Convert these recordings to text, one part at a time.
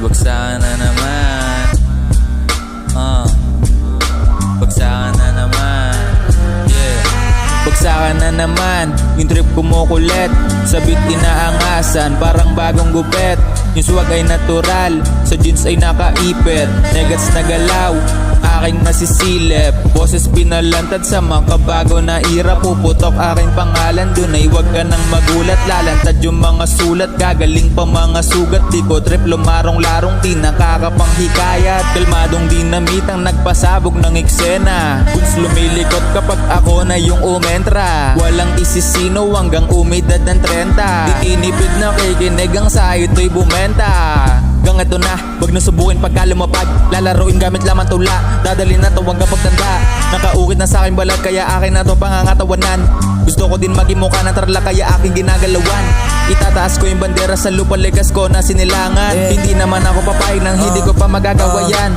bagsakan na naman. Bagsakan na naman. Bagsakan na naman, yung trip kumukulit. Sabit inaangasan, parang bagong gupet. Yung swag ay natural, sa jeans ay nakaipit. Negats na galaw, aking nasisilip. Boses pinalantad sa mga kabago na ira. Puputok aking pangalan, dun ay wag ka nang magulat. Lalantad yung mga sulat, gagaling pa mga sugat. Di ko trip lumarong-larong, di nakakapanghikayat. Kalmadong dinamit ang nagpasabog ng eksena. Guns lumilikot kapag ako na yung umentra. Walang isisino hanggang umidad ng 30. Titinipid na kikinig ang sayo to'y bumenta. Hanggang ito na, wag na subukin pagka lumapag. Lalaruin gamit lamang tula, dadalhin na to hanggang pagtanda. Nakaukit na sa aking balat kaya akin na to pangangatawanan. Gusto ko din maging mukha ng tarla kaya aking ginagalawan. Itataas ko yung bandera sa lupa, ligas ko na sinilangan. Hindi naman ako papayag nang hindi ko pa magagawa yan.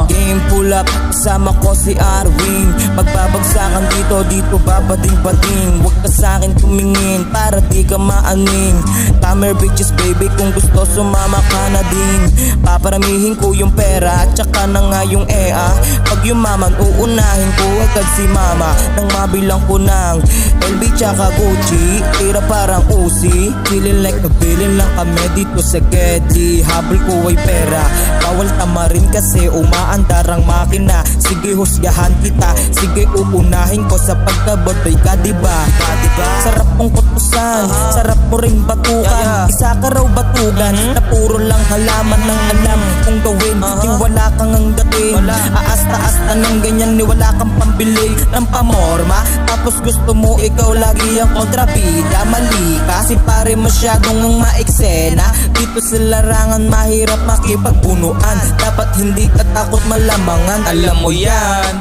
Game pull up, kasama ko si Arwin. Magbabagsakan dito babading-bading. Huwag ka sa'kin tumingin para di ka maaning. Tamer bitches baby, kung gusto sumama ka na din. Paparamihin ko yung pera at saka na nga yung EA. Pag yumaman uunahin ko agad si mama. Nang mabilang ko ng LV tsaka Gucci, tira parang Uzi. Feeling like nabilin lang kami dito sa Getty. Habol ko ay pera, bawal tamarin kasi umaandar ang makina. Sige husgahan kita, sige uunahin ko sa pagkabotoy ka diba? Sarap mong kutusan, sarap mo ring batukan. Isa ka raw batugan na puro lang halaman ng alam kung gawin. Di wala kang ang dating, aasta-asta ng ganyan. Ni wala kang pambili ng pamorma, tapos gusto mo ikaw lagi ang kontrabida. Mali kasi pare masyadong ang maeksena. Dito sa larangan mahirap makipagpunuan. Dapat hindi ka takot malamangan, alam mo yan.